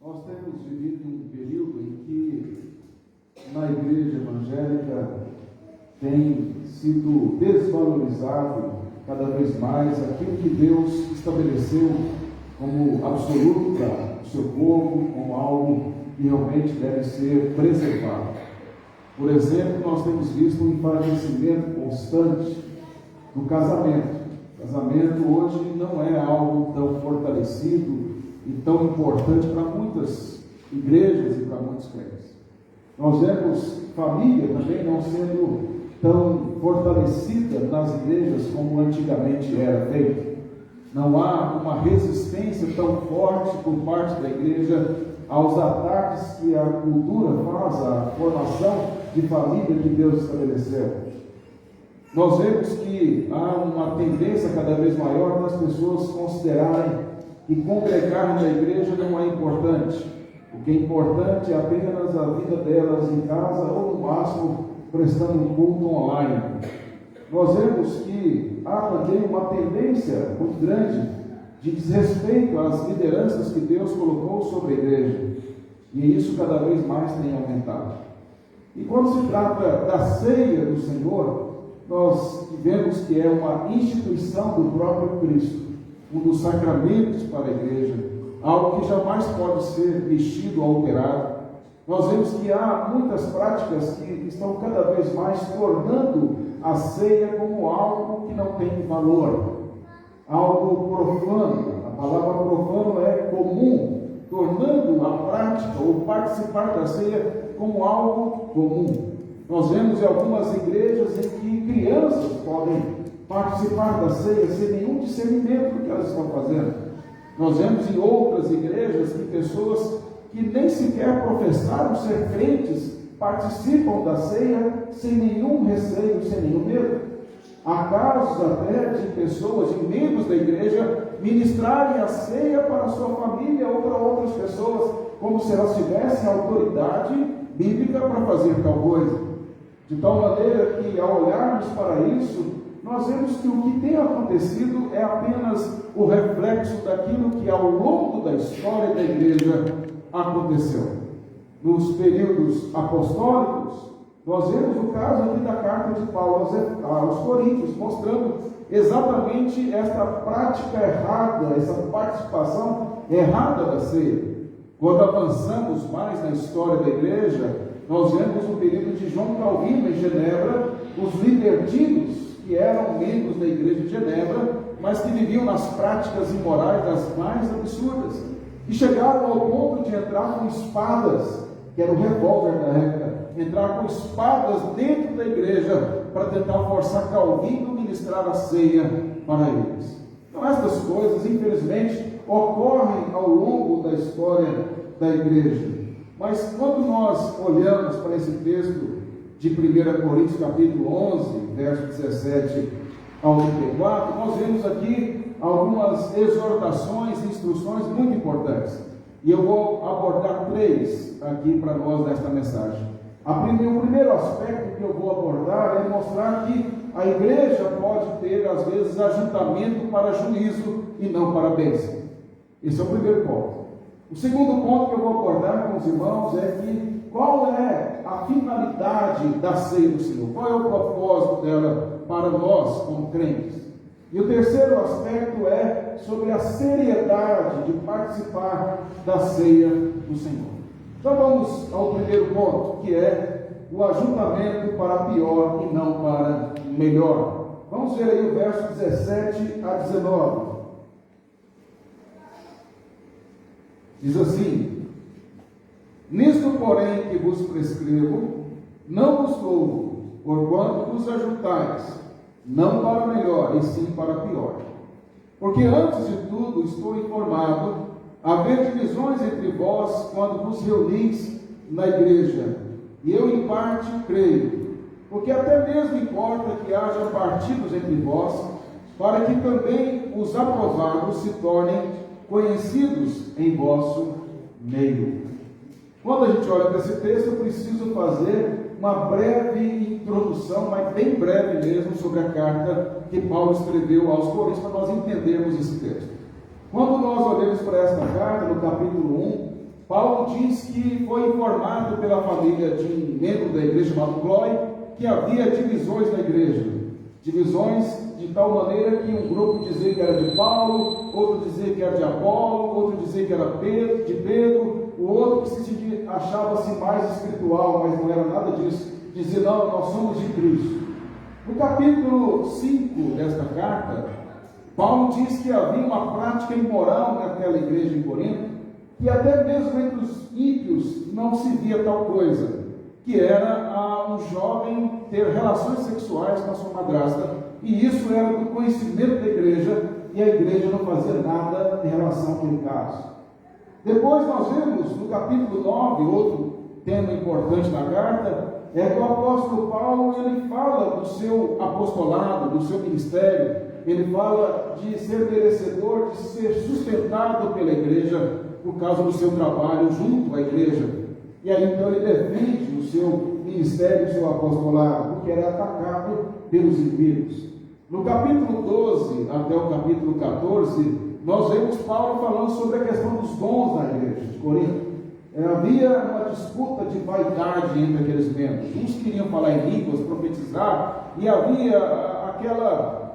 Nós temos vivido um período em que na igreja evangélica tem sido desvalorizado cada vez mais aquilo que Deus estabeleceu como absoluto para o seu povo, como algo que realmente deve ser preservado. Por exemplo, nós temos visto um enfraquecimento constante do casamento. O casamento hoje não é algo tão fortalecido e tão importante para muitas igrejas e para muitos crentes. Nós vemos família também não sendo tão fortalecida nas igrejas como antigamente era feito. Não há uma resistência tão forte por parte da igreja aos ataques que a cultura faz à formação de família que Deus estabeleceu. Nós vemos que há uma tendência cada vez maior das pessoas considerarem que congregar na igreja não é importante. O que é importante é apenas a vida delas em casa ou, no máximo, prestando um culto online. Nós vemos que há também uma tendência muito grande de desrespeito às lideranças que Deus colocou sobre a igreja. E isso cada vez mais tem aumentado. E quando se trata da ceia do Senhor, nós vemos que é uma instituição do próprio Cristo, um dos sacramentos para a igreja, algo que jamais pode ser mexido ou alterado. Nós vemos que há muitas práticas que estão cada vez mais tornando a ceia como algo que não tem valor, algo profano. A palavra profano é comum, tornando a prática ou participar da ceia como algo comum. Nós vemos em algumas igrejas em que crianças podem participar da ceia sem nenhum discernimento do que elas estão fazendo. Nós vemos em outras igrejas que pessoas que nem sequer professaram ser crentes participam da ceia sem nenhum receio, sem nenhum medo. Há casos até de pessoas, de membros da igreja, ministrarem a ceia para a sua família ou para outras pessoas, como se elas tivessem autoridade bíblica para fazer tal coisa. De tal maneira que, ao olharmos para isso, nós vemos que o que tem acontecido é apenas o reflexo daquilo que ao longo da história da igreja aconteceu. Nos períodos apostólicos, nós vemos o caso aqui da carta de Paulo aos Coríntios, mostrando exatamente esta prática errada, essa participação errada da ceia. Quando avançamos mais na história da igreja, nós vemos o período de João Calvino em Genebra, os libertinos que eram membros da igreja de Genebra, mas que viviam nas práticas imorais das mais absurdas, e chegaram ao ponto de entrar com espadas, que era o revólver da época, entrar com espadas dentro da igreja para tentar forçar Calvino a ministrar a ceia para eles. Então estas coisas, infelizmente, ocorrem ao longo da história da igreja. Mas quando nós olhamos para esse texto de 1 Coríntios capítulo 11, verso 17 ao 34, nós vemos aqui algumas exortações e instruções muito importantes. E eu vou abordar 3 aqui para nós nesta mensagem. O primeiro aspecto que eu vou abordar é mostrar que a igreja pode ter, às vezes, ajuntamento para juízo e não para bênção. Esse é o primeiro ponto. O segundo ponto que eu vou abordar com os irmãos é que qual é a finalidade da ceia do Senhor? Qual é o propósito dela para nós como crentes? E o terceiro aspecto é sobre a seriedade de participar da ceia do Senhor. Então vamos ao primeiro ponto, que é o ajuntamento para pior e não para melhor. Vamos ver aí o verso 17 a 19. Diz assim: nisto, porém, que vos prescrevo, não vos louvo, porquanto vos ajuntais, não para melhor, e sim para pior. Porque antes de tudo estou informado haver divisões entre vós quando vos reunis na igreja, e eu em parte creio, porque até mesmo importa que haja partidos entre vós, para que também os aprovados se tornem conhecidos em vosso meio. Quando a gente olha para esse texto, eu preciso fazer uma breve introdução, mas bem breve mesmo, sobre a carta que Paulo escreveu aos Coríntios, para nós entendermos esse texto. Quando nós olhamos para esta carta, no capítulo 1, Paulo diz que foi informado pela família de um membro da igreja chamado Clói que havia divisões na igreja. Divisões de tal maneira que um grupo dizia que era de Paulo, outro dizia que era de Apolo, outro dizia que era de Pedro, o outro que achava-se mais espiritual, mas não era nada disso, dizia: não, nós somos de Cristo. No capítulo 5 desta carta, Paulo diz que havia uma prática imoral naquela igreja em Corinto, que até mesmo entre os ímpios não se via tal coisa, que era um jovem ter relações sexuais com a sua madrasta, e isso era do conhecimento da igreja, e a igreja não fazia nada em relação àquele caso. Depois nós vemos no capítulo 9, outro tema importante na carta, é que o apóstolo Paulo, ele fala do seu apostolado, do seu ministério, ele fala de ser merecedor, de ser sustentado pela igreja, por causa do seu trabalho junto à igreja. E aí então ele defende o seu ministério, o seu apostolado, porque era atacado pelos inimigos. No capítulo 12 até o capítulo 14, nós vemos Paulo falando sobre a questão dos dons na igreja de Corinto. Havia uma disputa de vaidade entre aqueles membros. Uns queriam falar em línguas, profetizar, e havia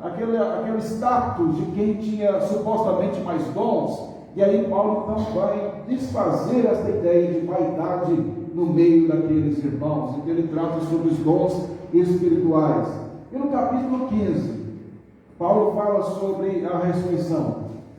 aquele status de quem tinha supostamente mais dons. E aí Paulo então vai desfazer essa ideia de vaidade no meio daqueles irmãos, e ele trata sobre os dons espirituais. E no capítulo 15, Paulo fala sobre a ressurreição,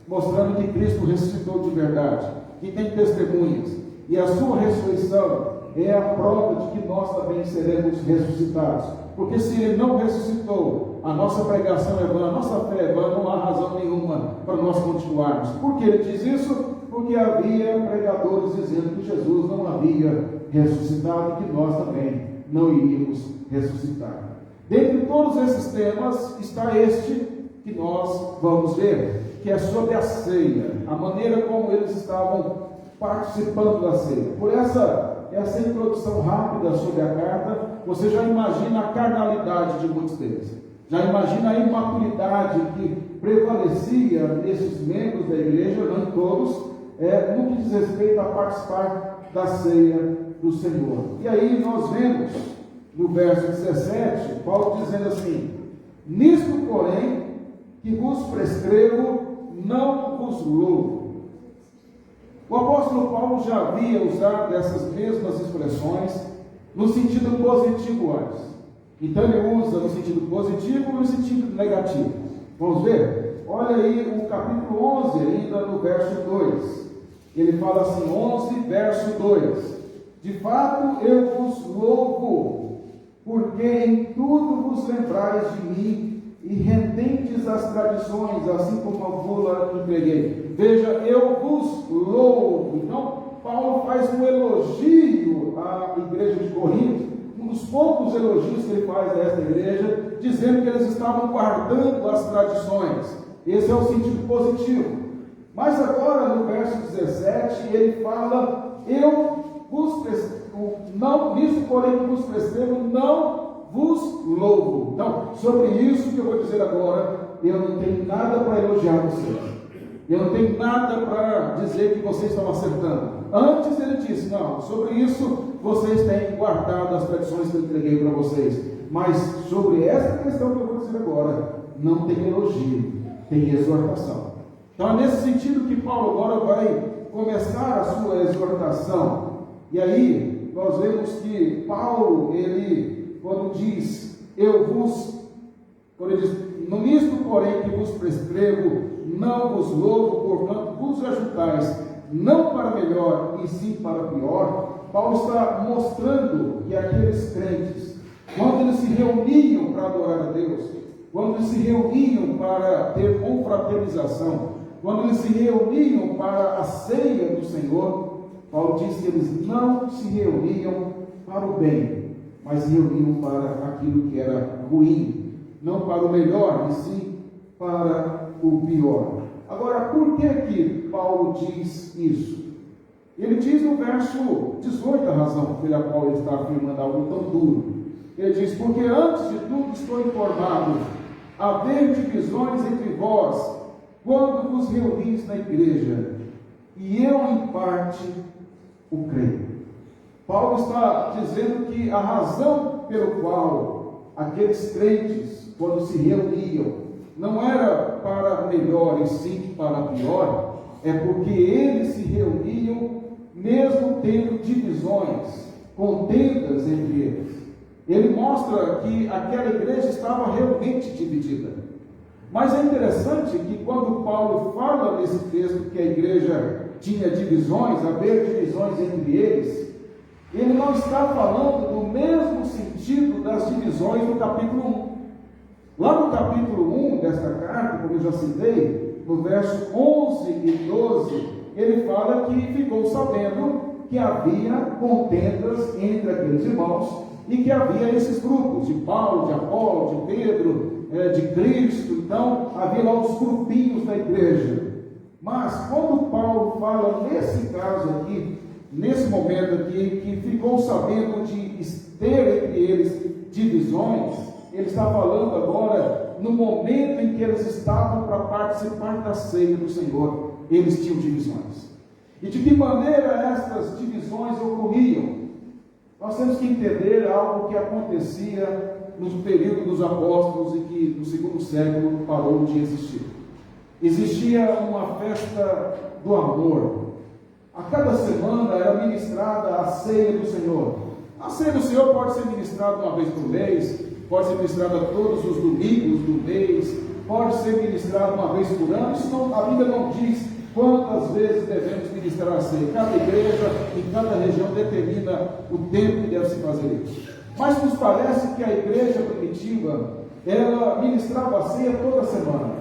mostrando que Cristo ressuscitou de verdade, que tem testemunhas, e a sua ressurreição é a prova de que nós também seremos ressuscitados. Porque se ele não ressuscitou, a nossa pregação é vã, a nossa fé é vã, não há razão nenhuma para nós continuarmos. Por que ele diz isso? Porque havia pregadores dizendo que Jesus não havia ressuscitado e que nós também não iríamos ressuscitar. Dentre todos esses temas está este que nós vamos ver, que é sobre a ceia, a maneira como eles estavam participando da ceia. Por essa introdução rápida sobre a carta, você já imagina a carnalidade de muitos deles, já imagina a imaturidade que prevalecia nesses membros da igreja, não em todos, no que diz respeito a participar da ceia do Senhor. E aí nós vemos no verso 17, Paulo dizendo assim: nisto, porém, que vos prescrevo, não vos louvo. O apóstolo Paulo já havia usado essas mesmas expressões no sentido positivo antes. Então ele usa no sentido positivo e no sentido negativo. Vamos ver? Olha aí o capítulo 11, ainda no verso 2. Ele fala assim, 11, verso 2. De fato eu vos louvo, porque em tudo vos lembrais de mim, e rendendes as tradições, assim como a vula entreguei. Veja, eu vos louvo. Então, Paulo faz um elogio à igreja de Corinto, um dos poucos elogios que ele faz a esta igreja, dizendo que eles estavam guardando as tradições. Esse é o sentido positivo. Mas agora, no verso 17, ele fala, eu vos não, nisso porém que vos prescrevo, não vos louvo. Então, sobre isso que eu vou dizer agora, eu não tenho nada para elogiar vocês. Eu não tenho nada para dizer que vocês estão acertando. Antes ele disse, não, sobre isso vocês têm guardado as tradições que eu entreguei para vocês. Mas sobre essa questão que eu vou dizer agora, não tem elogio, tem exortação. Então é nesse sentido que Paulo agora vai começar a sua exortação. E aí nós vemos que Paulo, ele, quando diz, quando ele diz, no misto, porém, que vos prescrevo, não vos louvo, portanto, vos ajuntais, não para melhor, e sim para pior. Paulo está mostrando que aqueles crentes, quando eles se reuniam para adorar a Deus, quando eles se reuniam para ter confraternização, quando eles se reuniam para a ceia do Senhor, Paulo diz que eles não se reuniam para o bem, mas se reuniam para aquilo que era ruim, não para o melhor, e sim para o pior. Agora, por que Paulo diz isso? Ele diz no verso 18 a razão pela qual ele está afirmando algo tão duro. Ele diz, porque antes de tudo estou informado, haver divisões entre vós, quando vos reunis na igreja, e eu em parte o creio. Paulo está dizendo que a razão pelo qual aqueles crentes, quando se reuniam, não era para melhor e sim para pior, é porque eles se reuniam mesmo tendo divisões, contendas entre eles. Ele mostra que aquela igreja estava realmente dividida. Mas é interessante que quando Paulo fala nesse texto que a igreja tinha divisões, haver divisões entre eles, ele não está falando do mesmo sentido das divisões do capítulo 1. Lá no capítulo 1 desta carta, como eu já citei, no verso 11 e 12, ele fala que ficou sabendo que havia contendas entre aqueles irmãos e que havia esses grupos de Paulo, de Apolo, de Pedro, de Cristo. Então havia lá os grupinhos da igreja. Mas quando Paulo fala nesse caso aqui, nesse momento aqui, que ficou sabendo de ter entre eles divisões, ele está falando agora no momento em que eles estavam para participar da ceia do Senhor. Eles tinham divisões. E de que maneira estas divisões ocorriam? Nós temos que entender algo que acontecia no período dos apóstolos e que no segundo século parou de existir. Existia uma festa do amor. A cada semana era ministrada a ceia do Senhor. A ceia do Senhor pode ser ministrada uma vez por mês, pode ser ministrada todos os domingos do mês, pode ser ministrada uma vez por ano. Isso não, a Bíblia não diz quantas vezes devemos ministrar a ceia. Cada igreja em cada região determina o tempo que deve se fazer isso. Mas nos parece que a igreja primitiva, ela ministrava a ceia toda semana.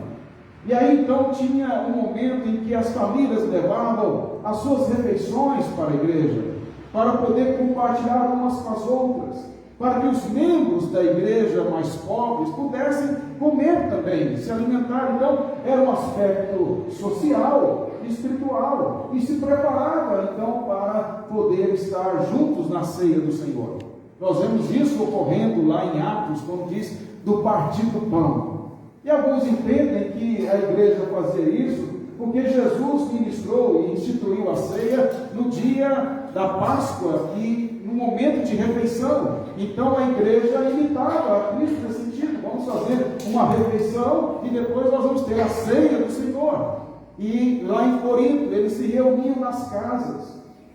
E aí então tinha um momento em que as famílias levavam as suas refeições para a igreja, para poder compartilhar umas com as outras, para que os membros da igreja mais pobres pudessem comer também, se alimentar. Então era um aspecto social, espiritual, e se preparava então para poder estar juntos na ceia do Senhor. Nós vemos isso ocorrendo lá em Atos, quando diz do partir do pão. E alguns entendem que a igreja fazia isso porque Jesus ministrou e instituiu a ceia no dia da Páscoa e no momento de refeição. Então a igreja imitava a Cristo nesse sentido. Vamos fazer uma refeição e depois nós vamos ter a ceia do Senhor. E lá em Corinto eles se reuniam nas casas.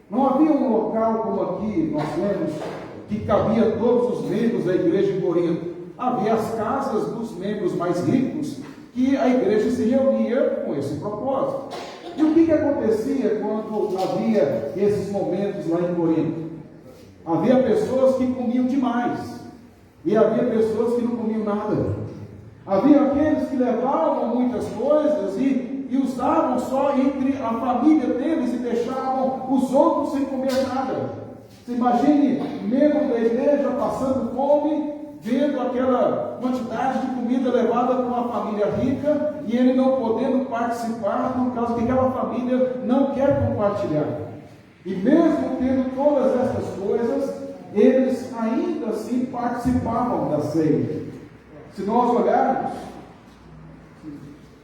Não havia um local como aqui nós temos, que cabia todos os membros da igreja em Corinto. Havia as casas dos membros mais ricos, que a igreja se reunia com esse propósito. E o que acontecia quando havia esses momentos lá em Corinto? Havia pessoas que comiam demais, e havia pessoas que não comiam nada. Havia aqueles que levavam muitas coisas e usavam só entre a família deles e deixavam os outros sem comer nada. Você imagine membro da igreja passando fome, vendo aquela quantidade de comida levada por uma família rica e ele não podendo participar por causa que aquela família não quer compartilhar. E mesmo tendo todas essas coisas, eles ainda assim participavam da ceia. Se nós olharmos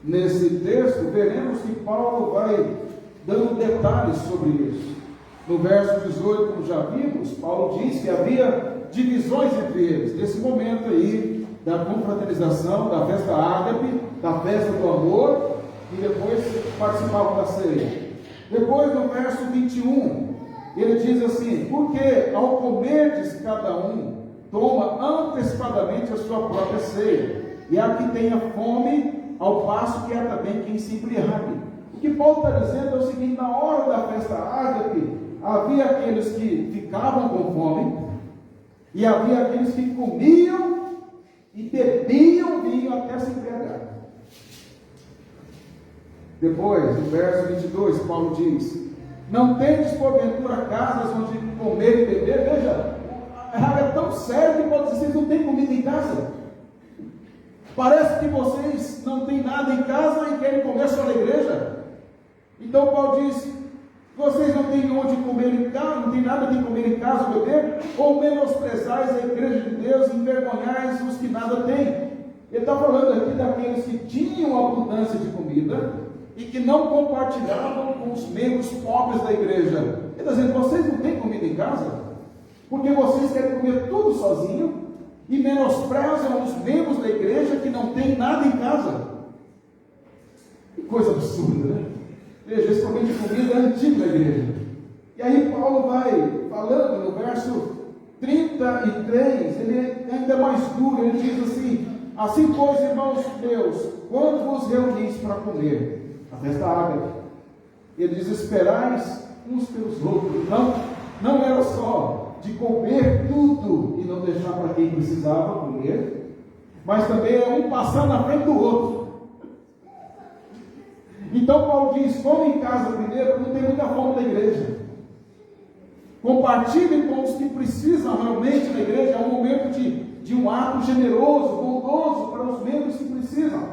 nesse texto, veremos que Paulo vai dando detalhes sobre isso. No verso 18, como já vimos, Paulo diz que havia divisões entre eles, nesse momento aí, da confraternização, da festa ágape, da festa do amor, e depois participavam da ceia. Depois, no verso 21, ele diz assim: porque ao comerdes cada um, toma antecipadamente a sua própria ceia, e há que tenha fome, ao passo que há também quem se embriague. O que Paulo está dizendo é o seguinte: na hora da festa ágape, havia aqueles que ficavam com fome, e havia aqueles que comiam e bebiam vinho até se embriagar. Depois, no verso 22, Paulo diz: não tendes porventura casas onde comer e beber? Veja, é tão sério que pode dizer: vocês não têm comida em casa. Parece que vocês não têm nada em casa e querem comer só na igreja. Então Paulo diz: vocês não têm onde comer em casa, não tem nada de comer em casa ou beber, ou menosprezais a igreja de Deus, envergonhais os que nada têm. Ele está falando aqui daqueles que tinham abundância de comida e que não compartilhavam com os membros pobres da igreja. Ele está dizendo: vocês não têm comida em casa? Porque vocês querem comer tudo sozinho e menosprezam os membros da igreja que não tem nada em casa. Que coisa absurda, né? Veja, esse problema de comida é antigo da igreja. E aí Paulo vai falando no verso 33, ele é ainda mais duro, ele diz assim: assim pois, irmãos meus, quando vos reunis para comer, a festa ágape, ele diz: esperais uns pelos outros. Não era só de comer tudo e não deixar para quem precisava comer, mas também é um passar na frente do outro. Então Paulo diz: come em casa primeiro, porque não tem muita fome da igreja. Compartilhe com os que precisam realmente da igreja. É um momento de um ato generoso, bondoso para os membros que precisam.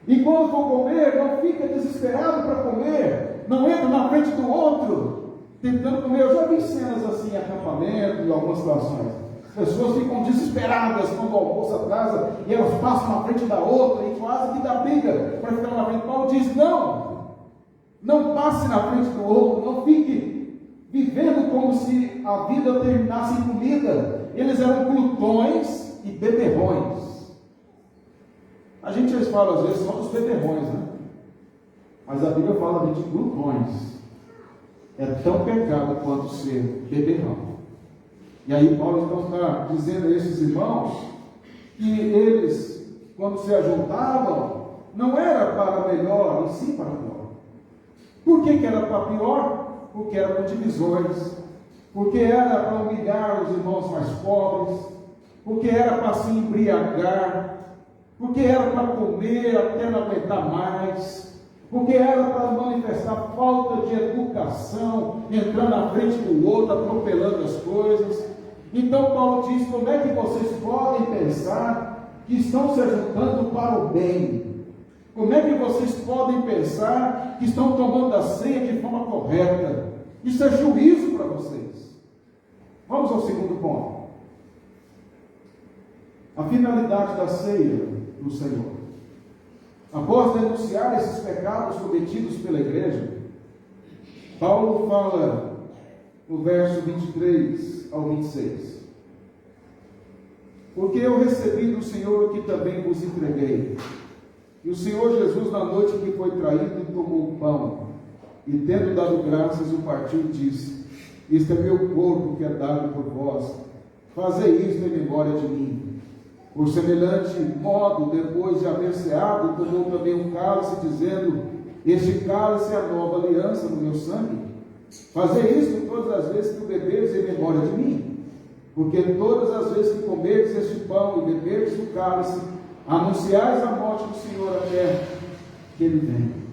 E quando for comer, não fica desesperado para comer, não entra na frente do outro tentando comer. Eu já vi cenas assim em acampamento, em algumas situações. As pessoas ficam desesperadas quando o almoço atrasa e elas passam na frente da outra e quase que dá briga para ficar na frente. Paulo diz: não passe na frente do outro, não fique vivendo como se a vida terminasse em comida. Eles eram glutões e beberrões. A gente fala às vezes só dos beberrões, né? Mas a Bíblia fala de glutões. É tão pecado quanto ser beberrão. E aí Paulo então está dizendo a esses irmãos que eles, quando se ajuntavam, não era para melhor, e sim para pior. Por que era para pior? Porque era para divisões, porque era para humilhar os irmãos mais pobres, porque era para se embriagar, porque era para comer até não aguentar mais, porque era para manifestar falta de educação, entrar na frente do outro, atropelando as coisas. Então Paulo diz: como é que vocês podem pensar que estão se ajuntando para o bem? Como é que vocês podem pensar que estão tomando a ceia de forma correta? Isso é juízo para vocês. Vamos ao segundo ponto. A finalidade da ceia do Senhor. Após denunciar esses pecados cometidos pela igreja, Paulo fala no verso 23 ao 26. Porque eu recebi do Senhor o que também vos entreguei. E o Senhor Jesus, na noite em que foi traído, tomou o pão, e tendo dado graças, o partiu e disse: este é meu corpo que é dado por vós, fazei isto em memória de mim. Por semelhante modo, depois de haver ceado, tomou também um cálice, dizendo: este cálice é a nova aliança no meu sangue. Fazei isto todas as vezes que o beberes em memória de mim. Porque todas as vezes que comerdes este pão e beberdes do cálice, anunciais a morte do Senhor até que Ele venha.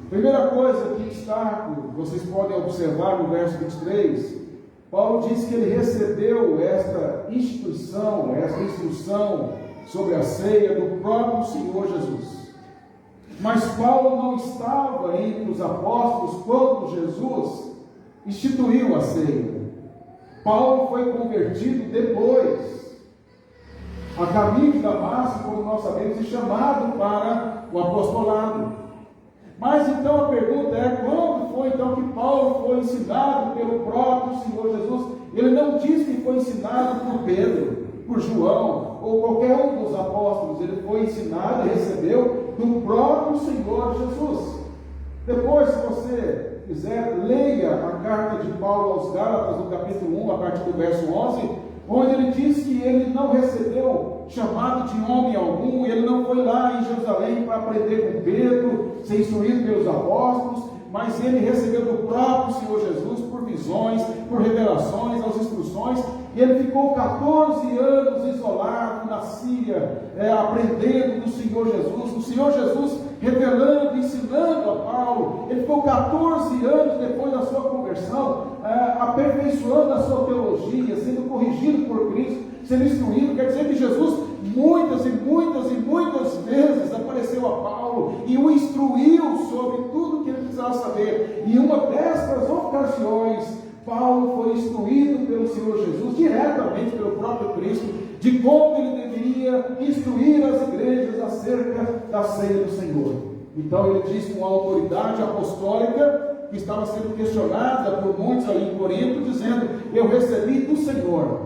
Primeira coisa que destaco, vocês podem observar no verso 23, Paulo diz que ele recebeu esta instituição, esta instrução sobre a ceia do próprio Senhor Jesus. Mas Paulo não estava entre os apóstolos quando Jesus instituiu a ceia. Paulo foi convertido depois, a caminho de Damasco, como nós sabemos, e chamado para o apostolado. Mas então a pergunta é: quando foi então que Paulo foi ensinado pelo próprio Senhor Jesus? Ele não diz que foi ensinado por Pedro, por João, ou qualquer um dos apóstolos. Ele foi ensinado e recebeu do próprio Senhor Jesus. Depois, se você quiser, leia a carta de Paulo aos Gálatas, no capítulo 1, a partir do verso 11, onde ele diz que ele não recebeu chamado de homem algum, ele não foi lá em Jerusalém para aprender com Pedro, ser instruído pelos apóstolos, mas ele recebeu do próprio Senhor Jesus por visões, por revelações, as instruções, e ele ficou 14 anos isolado na Síria, aprendendo do Senhor Jesus, o Senhor Jesus revelando, ensinando a Paulo. Ele ficou 14 anos depois da sua conversão, aperfeiçoando a sua teologia, sendo corrigido por Cristo, sendo instruído. Quer dizer que Jesus muitas e muitas vezes apareceu a Paulo e o instruiu sobre tudo que ele precisava saber. E uma destas ocasiões, Paulo foi instruído pelo Senhor Jesus, diretamente pelo próprio Cristo, de como ele deveria instruir as igrejas acerca da ceia do Senhor. Então ele diz com autoridade apostólica que estava sendo questionada por muitos ali em Corinto, dizendo: eu recebi do Senhor,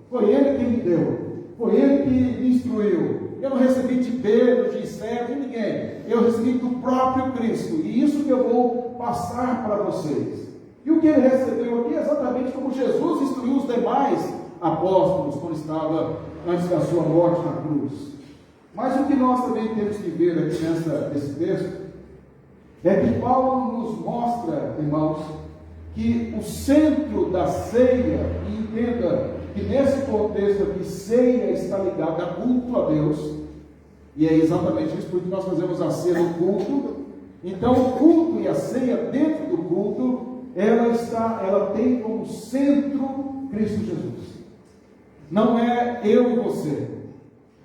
foi Ele que me deu, foi Ele que me instruiu, eu não recebi de Pedro, de Esther, de ninguém, eu recebi do próprio Cristo, e isso que eu vou passar para vocês. E o que ele recebeu aqui é exatamente como Jesus instruiu os demais apóstolos quando estava antes da sua morte na cruz. Mas o que nós também temos que ver aqui nesse texto é que Paulo nos mostra, irmãos, que o centro da ceia, e entenda que nesse contexto aqui, ceia está ligada a culto a Deus, e é exatamente isso porque nós fazemos a ceia no culto. Então o culto e a ceia dentro do culto, ela tem como centro Cristo Jesus. Não é eu e você.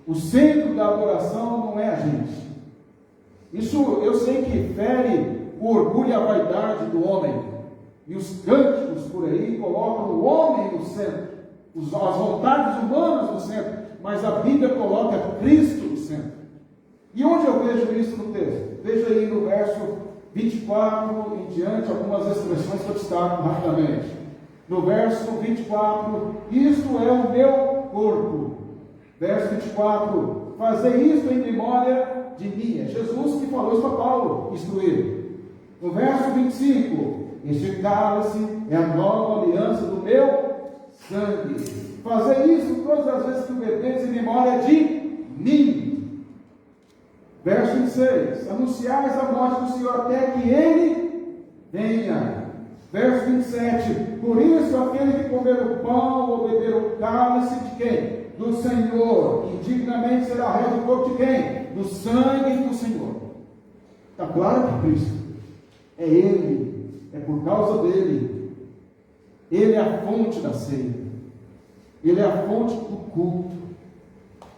O centro da adoração não é a gente. Isso eu sei que fere o orgulho e a vaidade do homem. E os cânticos por aí colocam o homem no centro, as vontades humanas no centro, mas a Bíblia coloca Cristo no centro. E onde eu vejo isso no texto? Veja aí no verso 24 em diante, algumas expressões que eu destaco rapidamente. No verso 24, isto é o meu corpo. Verso 24, fazer isto em memória de mim. É Jesus que falou isso para Paulo, instruir. No verso 25, este cálice é a nova aliança do meu sangue. Fazer isso todas as vezes que o bebeis em memória de mim. Verso 26, anunciais a morte do Senhor até que Ele venha. Verso 27, por isso aquele que comer o pão ou beber o cálice de quem? Do Senhor, indignamente será réu do corpo de quem? Do sangue do Senhor. Está claro que Cristo é Ele, é por causa dele. Ele é a fonte da ceia, Ele é a fonte do culto.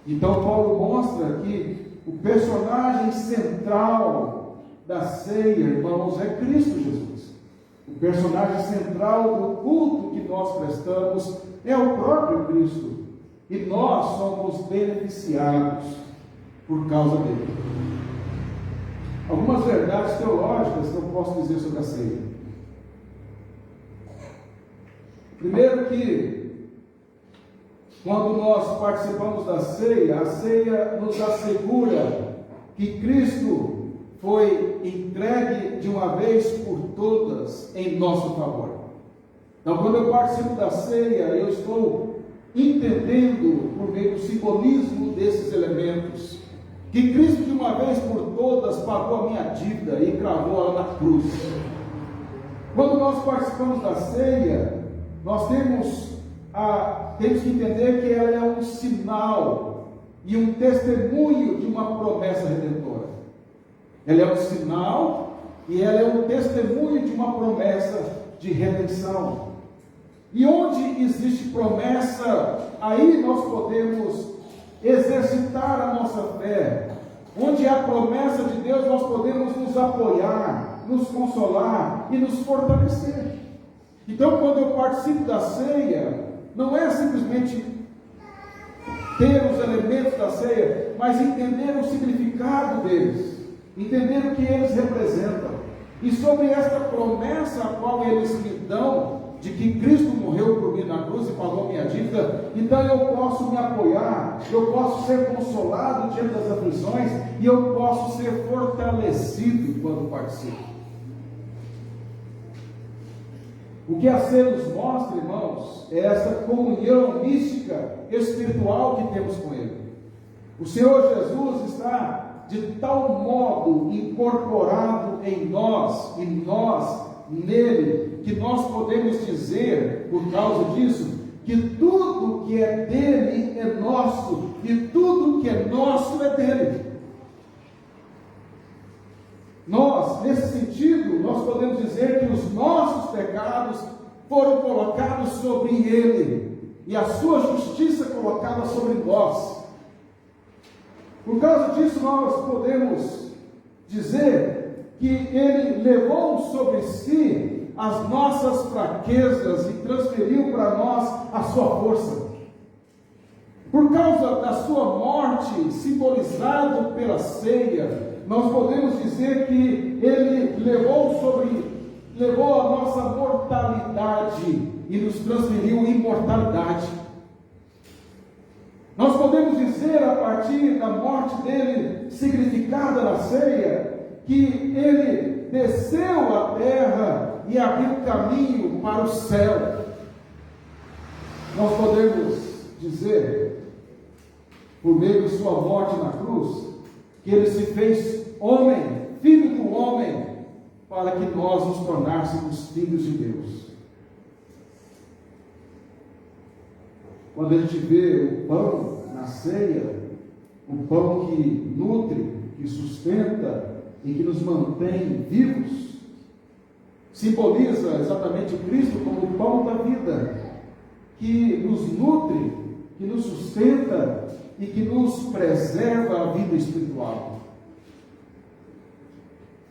Então Paulo mostra que o personagem central da ceia, irmãos, é Cristo Jesus. O personagem central do culto que nós prestamos é o próprio Cristo. E nós somos beneficiados por causa dele. Algumas verdades teológicas que eu posso dizer sobre a ceia. Primeiro que, quando nós participamos da ceia, a ceia nos assegura que Cristo foi entregue de uma vez por todas em nosso favor. Então, quando eu participo da ceia, eu estou entendendo, por meio do simbolismo desses elementos, que Cristo de uma vez por todas pagou a minha dívida e cravou ela na cruz. Quando nós participamos da ceia, nós temos que entender que ela é um sinal e um testemunho de uma promessa redentora. Ela é um sinal e ela é um testemunho de uma promessa de redenção. E onde existe promessa, aí nós podemos exercitar a nossa fé. Onde há promessa de Deus, nós podemos nos apoiar, nos consolar e nos fortalecer. Então, quando eu participo da ceia, não é simplesmente ter os elementos da ceia, mas entender o significado deles, entender o que eles representam. E sobre esta promessa a qual eles me dão, de que Cristo morreu por mim na cruz e pagou minha dívida, então eu posso me apoiar, eu posso ser consolado diante das aflições, e eu posso ser fortalecido quando participo. O que a ceia nos mostra, irmãos, é essa comunhão mística, espiritual que temos com Ele. O Senhor Jesus está de tal modo incorporado em nós, e nós nele, que nós podemos dizer, por causa disso, que tudo que é dele é nosso, e tudo que é nosso é dele. Nós, nesse sentido, nós podemos dizer que os nossos pecados foram colocados sobre ele, e a sua justiça colocada sobre nós. Por causa disso, nós podemos dizer que ele levou sobre si as nossas fraquezas e transferiu para nós a sua força. Por causa da sua morte, simbolizado pela ceia, nós podemos dizer que ele levou sobre levou a nossa mortalidade e nos transferiu imortalidade. Nós podemos dizer, a partir da morte dele, significada na ceia, que ele desceu à terra e abriu caminho para o céu. Nós podemos dizer, por meio de sua morte na cruz, que ele se fez homem, filho do homem, para que nós nos tornássemos filhos de Deus. Quando a gente vê o pão na ceia, o pão que nutre, que sustenta e que nos mantém vivos, simboliza exatamente Cristo como o pão da vida, que nos nutre, que nos sustenta e que nos preserva a vida espiritual.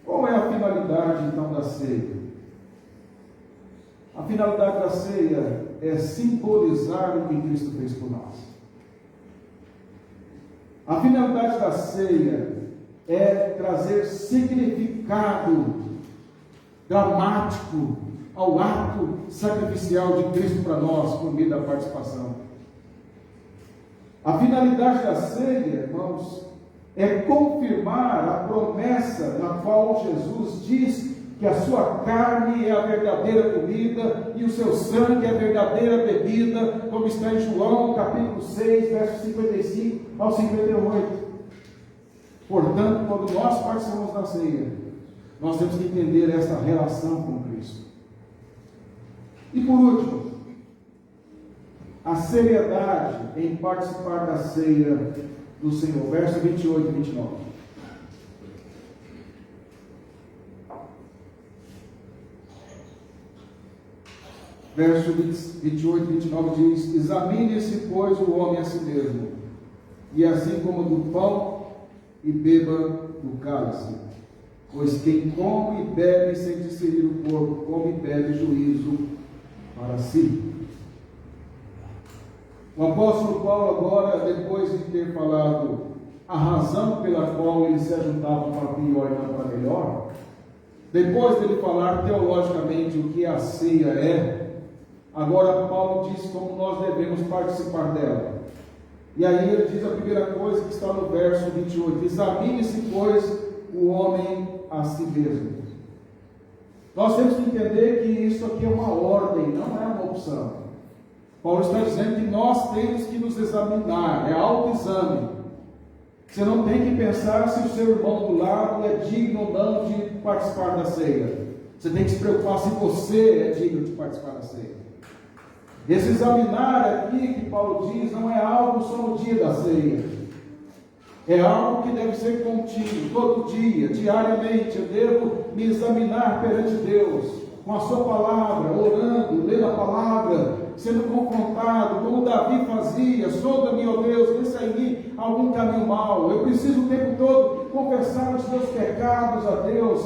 Qual é a finalidade então da ceia? A finalidade da ceia é simbolizar o que Cristo fez por nós. A finalidade da ceia é trazer significado dramático ao ato sacrificial de Cristo para nós, por meio da participação. A finalidade da ceia, irmãos, é confirmar a promessa na qual Jesus diz que a sua carne é a verdadeira comida e o seu sangue é a verdadeira bebida, como está em João, capítulo 6, versos 55 ao 58. Portanto, quando nós participamos da ceia, nós temos que entender essa relação com Cristo. E por último, a seriedade em participar da ceia do Senhor, verso 28 e 29. Verso 28 e 29 diz: examine-se, pois, o homem a si mesmo, e assim como do pão, e beba do cálice. Pois quem come e bebe sem discernir o corpo, come e bebe juízo para si. O apóstolo Paulo agora, depois de ter falado a razão pela qual eles se ajuntavam para pior e não para melhor, depois dele falar teologicamente o que a ceia é, agora Paulo diz como nós devemos participar dela. E aí ele diz a primeira coisa que está no verso 28: examine-se, pois, o homem a si mesmo. Nós temos que entender que isso aqui é uma ordem, não é uma opção. Paulo está dizendo que nós temos que nos examinar, é autoexame. Você não tem que pensar se o seu irmão do lado é digno ou não de participar da ceia. Você tem que se preocupar se você é digno de participar da ceia. Esse examinar aqui que Paulo diz não é algo só no dia da ceia. É algo que deve ser contínuo, todo dia, diariamente. Eu devo me examinar perante Deus, com a sua palavra, orando, lendo a palavra, sendo confrontado, como Davi fazia: sonda-me, ó Deus, vê se em mim algum caminho mau. Eu preciso o tempo todo confessar os meus pecados a Deus,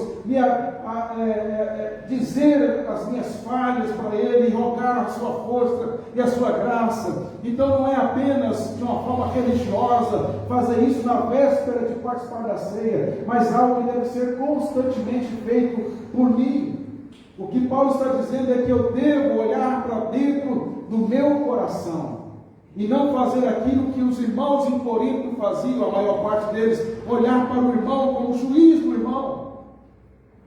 dizer as minhas falhas para Ele, rogar a sua força e a sua graça. Então não é apenas de uma forma religiosa fazer isso na véspera de participar da ceia, mas algo que deve ser constantemente feito por mim. O que Paulo está dizendo é que eu devo olhar para dentro do meu coração e não fazer aquilo que os irmãos em Corinto faziam, a maior parte deles, olhar para o irmão como juiz do irmão.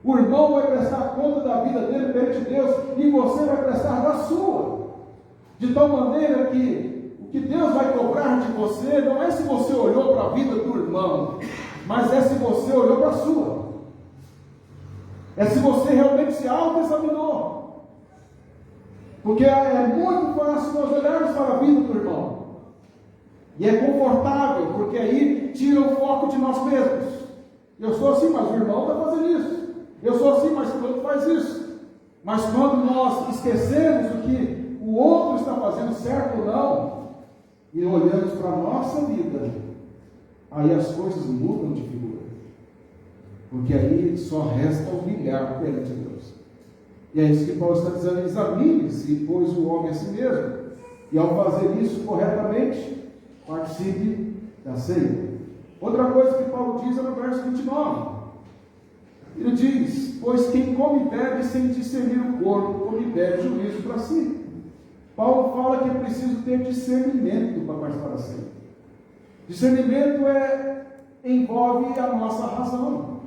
O irmão vai prestar conta da vida dele perante Deus e você vai prestar da sua, de tal maneira que o que Deus vai cobrar de você não é se você olhou para a vida do irmão, mas é se você olhou para a sua. É se você realmente se auto-examinou. Porque é muito fácil nós olharmos para a vida do irmão. E é confortável, porque aí tira o foco de nós mesmos. Eu sou assim, mas o irmão está fazendo isso. Eu sou assim, mas o outro faz isso. Mas quando nós esquecemos o que o outro está fazendo, certo ou não, e olhamos para a nossa vida, aí as coisas mudam de figura. Porque aí só resta humilhar perante Deus. E é isso que Paulo está dizendo: examine-se, pois, o homem a si mesmo. E ao fazer isso corretamente, participe da ceia. Outra coisa que Paulo diz é no verso 29. Ele diz: pois quem come e bebe sem discernir o corpo, come e bebe juízo para si. Paulo fala que é preciso ter discernimento para participar da ceia. Discernimento envolve a nossa razão.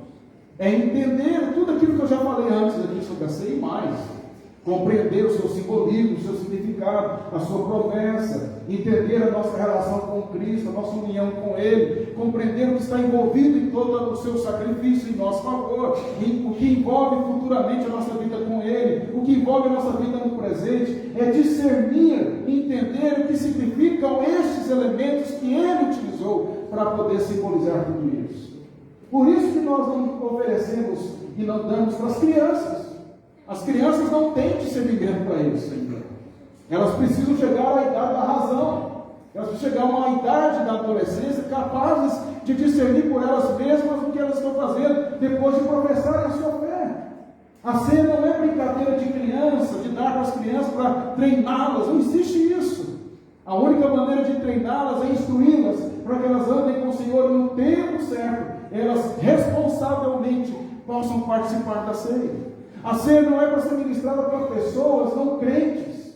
É entender tudo aquilo que eu já falei antes aqui sobre a ceia e mais. Compreender o seu simbolismo, o seu significado, a sua promessa, entender a nossa relação com Cristo, a nossa união com Ele, compreender o que está envolvido em todo o seu sacrifício em nosso favor, o que envolve futuramente a nossa vida com Ele, o que envolve a nossa vida no presente, é discernir, entender o que significam estes elementos que Ele utilizou para poder simbolizar tudo isso. Por isso que nós não oferecemos e não damos para as crianças. As crianças não têm discernimento para isso ainda. Elas precisam chegar à idade da razão. Elas precisam chegar a uma idade da adolescência capazes de discernir por elas mesmas o que elas estão fazendo depois de professarem a sua fé. A ceia não é brincadeira de criança, de dar para as crianças para treiná-las. Não existe isso. A única maneira de treiná-las é instruí-las para que elas andem com o Senhor no tempo certo. Elas responsavelmente possam participar da ceia. A ceia não é para ser ministrada para pessoas não crentes,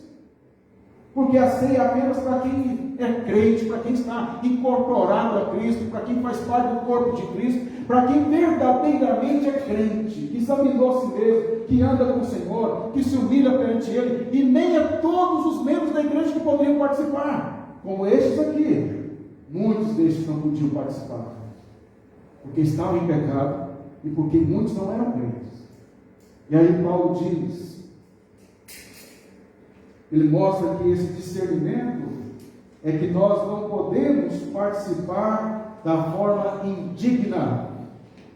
porque a ceia é apenas para quem é crente, para quem está incorporado a Cristo, para quem faz parte do corpo de Cristo, para quem verdadeiramente é crente, que examinou a si mesmo, que anda com o Senhor, que se humilha perante Ele, e nem a todos os membros da igreja que poderiam participar, como estes aqui. Muitos destes não podiam participar, porque estavam em pecado e porque muitos não eram crentes. E aí Paulo diz, ele mostra que esse discernimento é que nós não podemos participar da forma indigna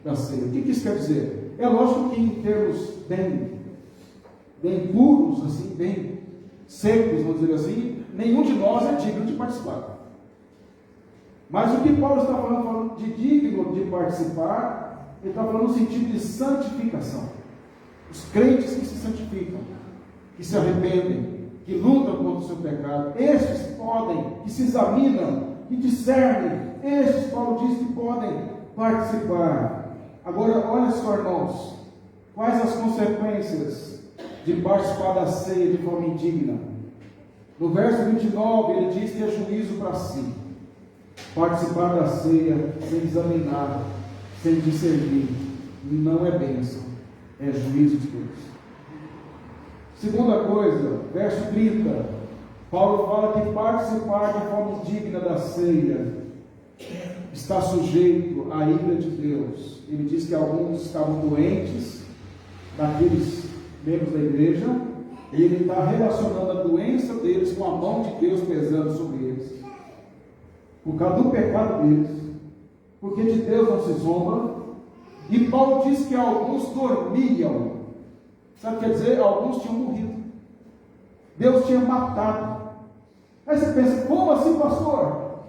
da ceia. O que isso quer dizer? É lógico que em termos bem puros, assim, bem secos, vamos dizer assim, nenhum de nós é digno de participar. Mas o que Paulo está falando de digno de participar, ele está falando no sentido de santificação. Os crentes que se santificam, que se arrependem, que lutam contra o seu pecado, estes podem, que se examinam, que discernem, estes, Paulo diz que podem participar. Agora, olha só, irmãos, quais as consequências de participar da ceia de forma indigna? No verso 29, ele diz que é juízo para si. Participar da ceia sem examinar, sem discernir, não é bênção. É juízo de Deus. Segunda coisa, verso 30, Paulo fala que participar de forma indigna da ceia está sujeito à ira de Deus. Ele diz que alguns estavam doentes, daqueles membros da igreja, e ele está relacionando a doença deles com a mão de Deus pesando sobre eles, por causa do pecado deles, porque de Deus não se zomba. E Paulo diz que alguns dormiam. Sabe o que quer dizer? Alguns tinham morrido. Deus tinha matado. Aí você pensa, como assim, pastor?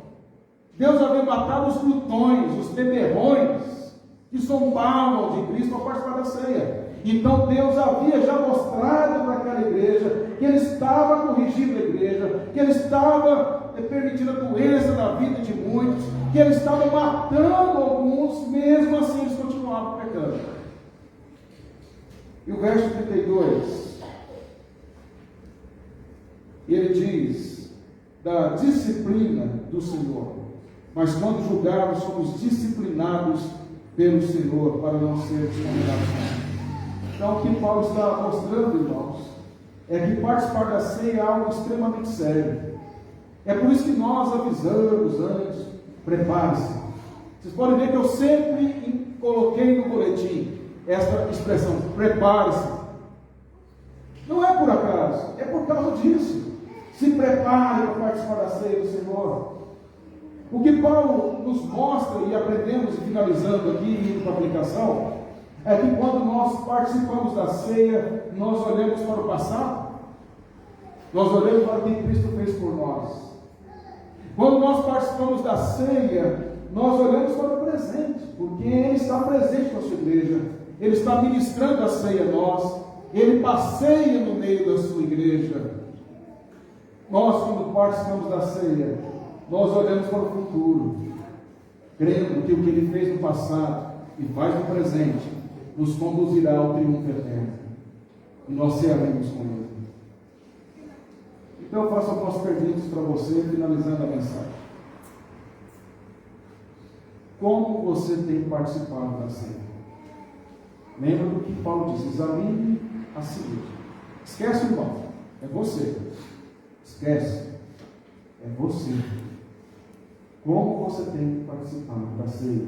Deus havia matado os glutões, os beberrões, que zombavam de Cristo para participar da ceia. Então Deus havia já mostrado para aquela igreja que Ele estava corrigindo a igreja, que Ele estava permitindo a doença na vida de muitos, que Ele estava matando alguns, mesmo assim eles continuavam pecando. E o verso 32, ele diz da disciplina do Senhor, mas quando julgarmos, somos disciplinados pelo Senhor, para não sermos condenados. Então, o que Paulo está mostrando, irmãos, é que participar da ceia é algo extremamente sério. É por isso que nós avisamos antes, prepare-se. Vocês podem ver que eu sempre coloquei no boletim essa expressão, prepare-se. Não é por acaso, é por causa disso. Se prepare para participar da ceia do Senhor. O que Paulo nos mostra, e aprendemos, e finalizando aqui, indo para a aplicação, é que quando nós participamos da ceia, nós olhamos para o passado, nós olhamos para o que Cristo fez por nós. Quando nós participamos da ceia, nós olhamos para o presente, porque Ele está presente na sua igreja, Ele está ministrando a ceia a nós, Ele passeia no meio da sua igreja. Nós, quando participamos da ceia, nós olhamos para o futuro, crendo que o que Ele fez no passado e faz no presente, nos conduzirá ao triunfo eterno. E nós cearemos com Ele. Então eu faço algumas perguntas para você, finalizando a mensagem. Como você tem participado da ceia? Lembra do que Paulo disse: examine a si mesmo. Esquece o irmão, é você. Esquece, é você. Como você tem participado da ceia?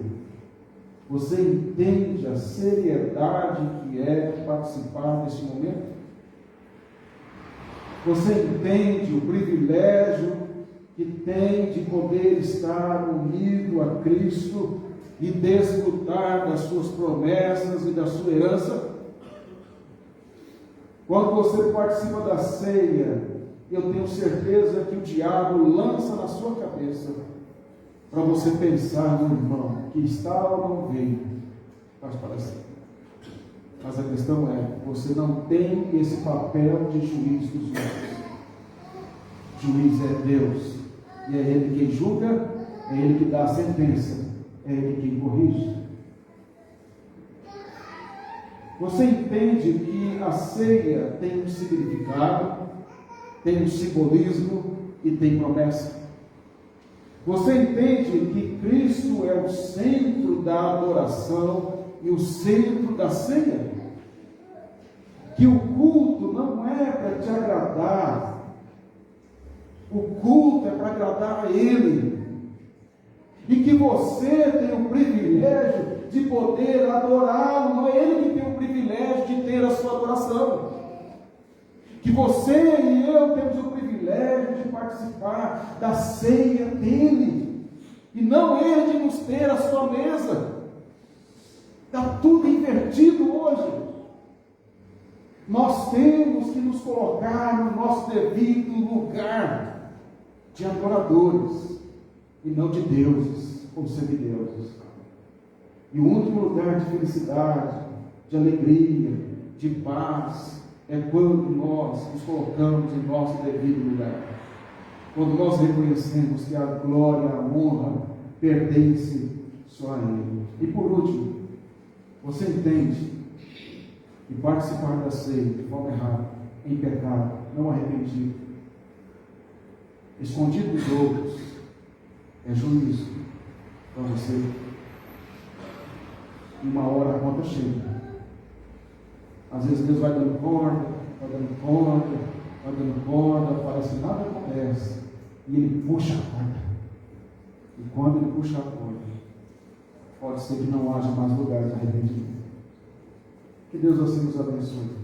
Você entende a seriedade que é participar deste momento? Você entende o privilégio que tem de poder estar unido a Cristo e desfrutar das suas promessas e da sua herança? Quando você participa da ceia, eu tenho certeza que o diabo lança na sua cabeça para você pensar no irmão que está ou não veio, faz para a ceia. Mas a questão é, você não tem esse papel de juiz dos outros. Juiz é Deus, e é Ele quem julga, é Ele que dá a sentença, é Ele quem corrige. Você entende que a ceia tem um significado, tem um simbolismo e tem promessa. Você entende que Cristo é o centro da adoração e o centro da ceia? Que o culto não é para te agradar, o culto é para agradar a Ele. E que você tem o privilégio de poder adorá-lo, não é Ele que tem o privilégio de ter a sua adoração. Que você e eu temos o privilégio de participar da ceia dele, e não Ele de nos ter a sua mesa. Está tudo invertido hoje. Nós temos que nos colocar no nosso devido lugar de adoradores, e não de deuses ou semideuses. E o único lugar de felicidade, de alegria, de paz, é quando nós nos colocamos em nosso devido lugar. Quando nós reconhecemos que a glória, a honra pertence só a Ele. E por último, você entende que participar da ceia de forma errada, em pecado, não arrependido, escondido dos outros, é juízo para você. E uma hora a conta chega. Às vezes Deus vai dando corda, parece que nada acontece, e Ele puxa a corda. E quando Ele puxa a corda, pode ser que não haja mais lugar de arrependimento. Que Deus assim nos abençoe.